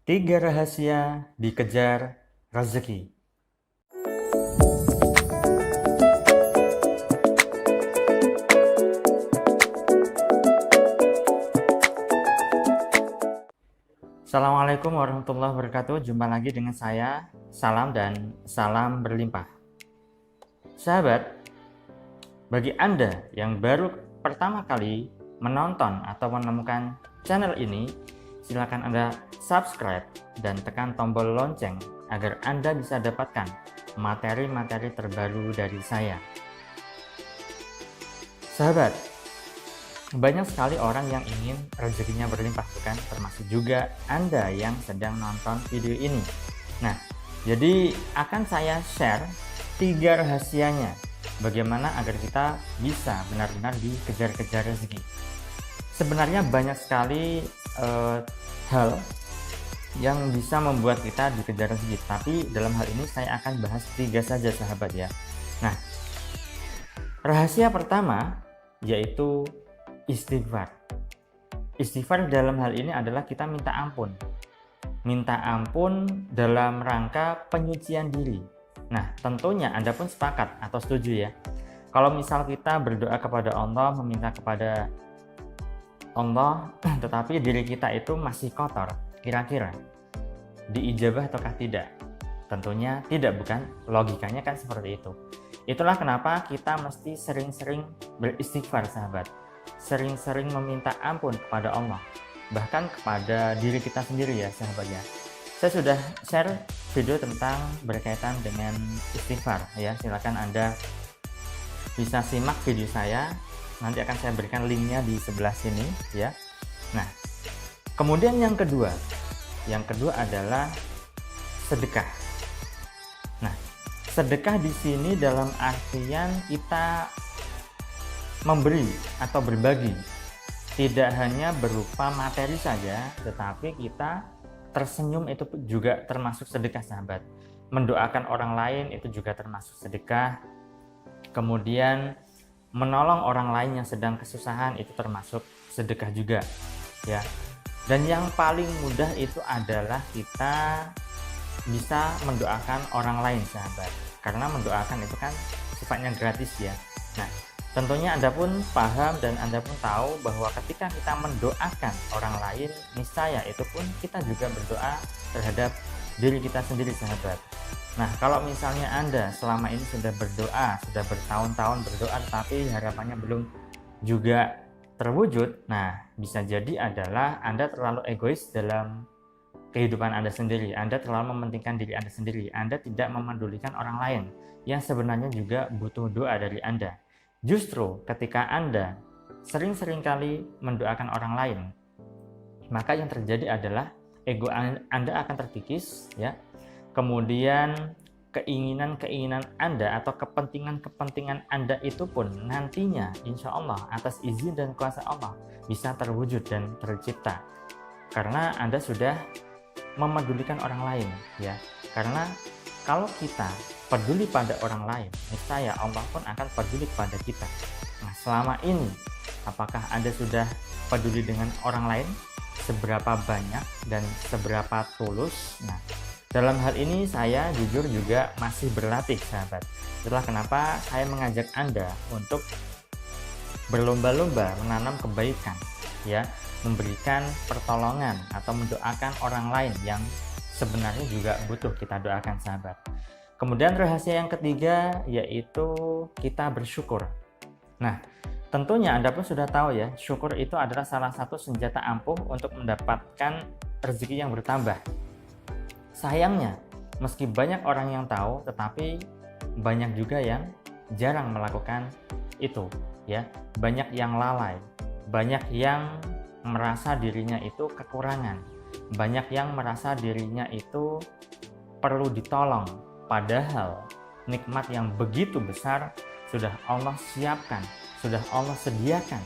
Tiga rahasia dikejar rezeki. Assalamualaikum warahmatullahi wabarakatuh. Jumpa lagi dengan saya, salam dan salam berlimpah. Sahabat, bagi Anda yang baru pertama kali menonton atau menemukan channel ini, silakan Anda subscribe dan tekan tombol lonceng agar Anda bisa dapatkan materi-materi terbaru dari saya. Sahabat, banyak sekali orang yang ingin rezekinya berlimpah, bukan? Termasuk juga Anda yang sedang nonton video ini. Nah, jadi akan saya share 3 rahasianya bagaimana agar kita bisa benar-benar dikejar-kejar rezeki. Sebenarnya banyak sekali hal yang bisa membuat kita dikejar rezeki, tapi dalam hal ini saya akan bahas 3 saja, sahabat ya. Nah, rahasia pertama yaitu istighfar. Istighfar dalam hal ini adalah kita minta ampun. Minta ampun dalam rangka penyucian diri. Nah, tentunya Anda pun sepakat atau setuju ya. Kalau misal kita berdoa kepada Allah, meminta kepada Allah, tetapi diri kita itu masih kotor, kira-kira diijabah ataukah tidak? Tentunya tidak, bukan? Logikanya kan seperti itu. Itulah kenapa kita mesti sering-sering beristighfar, sahabat. Sering-sering meminta ampun kepada Allah, bahkan kepada diri kita sendiri ya, sahabat ya. Saya sudah share video tentang berkaitan dengan istighfar ya. Silakan Anda bisa simak video saya. Nanti akan saya berikan linknya di sebelah sini ya. Nah, kemudian yang kedua adalah sedekah. Nah, sedekah di sini dalam artian kita memberi atau berbagi, tidak hanya berupa materi saja, tetapi kita tersenyum itu juga termasuk sedekah, sahabat. Mendoakan orang lain itu juga termasuk sedekah. Kemudian menolong orang lain yang sedang kesusahan itu termasuk sedekah juga ya. Dan yang paling mudah itu adalah kita bisa mendoakan orang lain, sahabat, karena mendoakan itu kan sifatnya gratis ya. Nah, tentunya Anda pun paham dan Anda pun tahu bahwa ketika kita mendoakan orang lain, niscaya itu pun kita juga berdoa terhadap diri kita sendiri, sahabat. Nah, kalau misalnya Anda selama ini sudah berdoa, sudah bertahun-tahun berdoa tetapi harapannya belum juga terwujud, nah bisa jadi adalah Anda terlalu egois dalam kehidupan Anda sendiri. Anda terlalu mementingkan diri Anda sendiri. Anda tidak memedulikan orang lain yang sebenarnya juga butuh doa dari Anda. Justru ketika Anda sering-sering kali mendoakan orang lain, maka yang terjadi adalah ego Anda akan terkikis ya. Kemudian keinginan-keinginan Anda atau kepentingan-kepentingan Anda itu pun nantinya insya Allah atas izin dan kuasa Allah bisa terwujud dan tercipta. Karena Anda sudah memedulikan orang lain ya. Karena kalau kita peduli pada orang lain, niscaya Allah pun akan peduli pada kita. Nah, selama ini apakah Anda sudah peduli dengan orang lain? Seberapa banyak dan seberapa tulus? Nah, dalam hal ini saya jujur juga masih berlatih, sahabat. Itulah kenapa saya mengajak Anda untuk berlomba-lomba menanam kebaikan ya, memberikan pertolongan atau mendoakan orang lain yang sebenarnya juga butuh kita doakan, sahabat. Kemudian rahasia yang ketiga yaitu kita bersyukur. Nah, tentunya Anda pun sudah tahu ya, syukur itu adalah salah satu senjata ampuh untuk mendapatkan rezeki yang bertambah. Sayangnya, meski banyak orang yang tahu, tetapi banyak juga yang jarang melakukan itu ya. Banyak yang lalai, banyak yang merasa dirinya itu kekurangan, banyak yang merasa dirinya itu perlu ditolong, padahal nikmat yang begitu besar sudah Allah siapkan, sudah Allah sediakan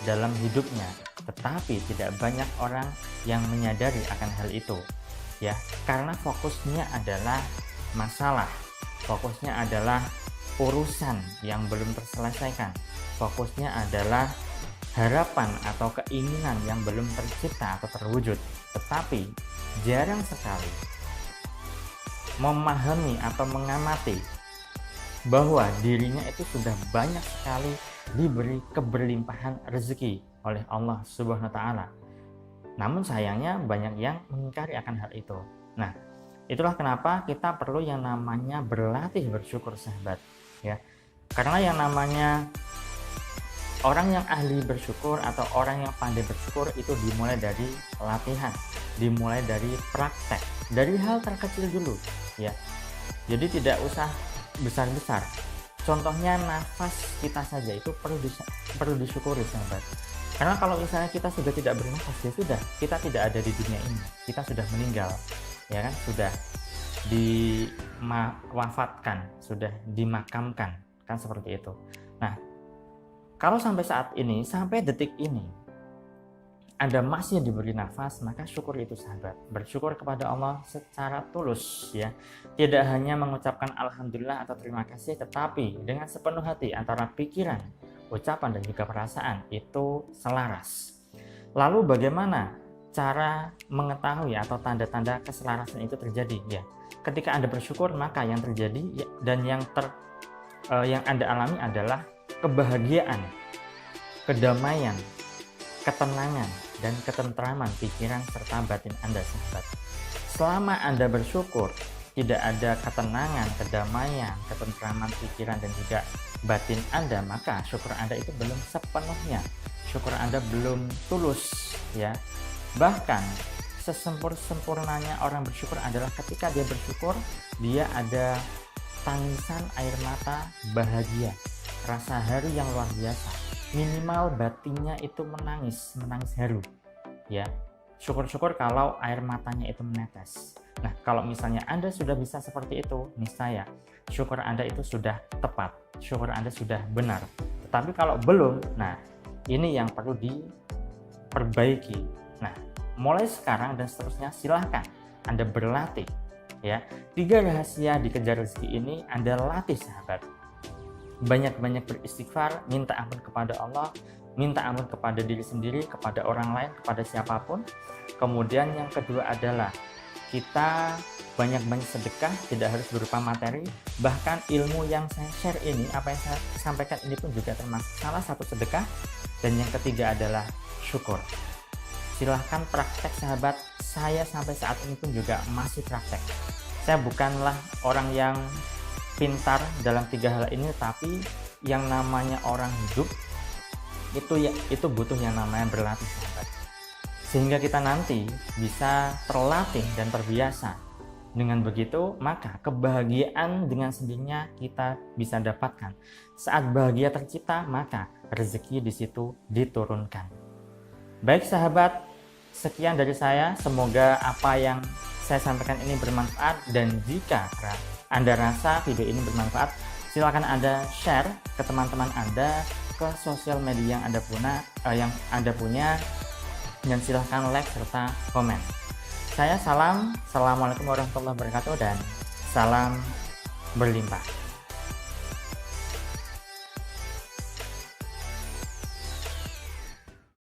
dalam hidupnya, tetapi tidak banyak orang yang menyadari akan hal itu ya, karena fokusnya adalah masalah, fokusnya adalah urusan yang belum terselesaikan, fokusnya adalah harapan atau keinginan yang belum tercipta atau terwujud. Tetapi jarang sekali memahami atau mengamati bahwa dirinya itu sudah banyak sekali diberi keberlimpahan rezeki oleh Allah Subhanahu wa taala. Namun sayangnya banyak yang mengingkari akan hal itu. Nah, itulah kenapa kita perlu yang namanya berlatih bersyukur, sahabat, ya. Karena yang namanya orang yang ahli bersyukur atau orang yang pandai bersyukur itu dimulai dari latihan, dimulai dari praktek, dari hal terkecil dulu, ya. Jadi tidak usah besar-besar. Contohnya nafas kita saja itu perlu disyukuri, sahabat. Karena kalau misalnya kita sudah tidak bernafas, ya sudah, kita tidak ada di dunia ini, kita sudah meninggal, ya kan, sudah diwafatkan, sudah dimakamkan, kan seperti itu. Nah, kalau sampai saat ini, sampai detik ini Anda masih diberi nafas, maka syukur itu, sahabat. Bersyukur kepada Allah secara tulus, ya. Tidak hanya mengucapkan alhamdulillah atau terima kasih, tetapi dengan sepenuh hati antara pikiran, ucapan dan juga perasaan itu selaras. Lalu bagaimana cara mengetahui atau tanda-tanda keselarasan itu terjadi? Ya, ketika Anda bersyukur, maka yang terjadi dan yang Anda alami adalah kebahagiaan, kedamaian, ketenangan, dan ketentraman pikiran serta batin Anda, sahabat. Selama Anda bersyukur, tidak ada ketenangan, kedamaian, ketentraman pikiran dan juga batin Anda, maka syukur Anda itu belum sepenuhnya, syukur Anda belum tulus, ya. Bahkan sesempurnanya orang bersyukur adalah ketika dia bersyukur, dia ada tangisan air mata bahagia, rasa haru yang luar biasa. Minimal batinnya itu menangis haru, ya. Syukur-syukur kalau air matanya itu menetes. Nah, kalau misalnya Anda sudah bisa seperti itu, niscaya syukur Anda itu sudah tepat, syukur Anda sudah benar. Tetapi kalau belum, nah ini yang perlu diperbaiki. Nah, mulai sekarang dan seterusnya silahkan Anda berlatih, ya. 3 rahasia dikejar rezeki ini Anda latih, sahabat. Banyak-banyak beristighfar, minta ampun kepada Allah, minta ampun kepada diri sendiri, kepada orang lain, kepada siapapun. Kemudian yang kedua adalah kita banyak-banyak sedekah, tidak harus berupa materi. Bahkan ilmu yang saya share ini, apa yang saya sampaikan ini pun juga termasuk salah satu sedekah. Dan yang ketiga adalah syukur. Silahkan praktek, sahabat. Saya sampai saat ini pun juga masih praktek. Saya bukanlah orang yang pintar dalam 3 hal ini, tapi yang namanya orang hidup itu butuh yang namanya berlatih, sahabat. Sehingga kita nanti bisa terlatih dan terbiasa. Dengan begitu, maka kebahagiaan dengan sendirinya kita bisa dapatkan. Saat bahagia tercipta, maka rezeki di situ diturunkan. Baik, sahabat, sekian dari saya. Semoga apa yang saya sampaikan ini bermanfaat, dan jika Anda rasa video ini bermanfaat, silakan Anda share ke teman-teman Anda, ke sosial media yang Anda punya, dan silahkan like serta komen. Assalamualaikum warahmatullahi wabarakatuh, dan salam berlimpah.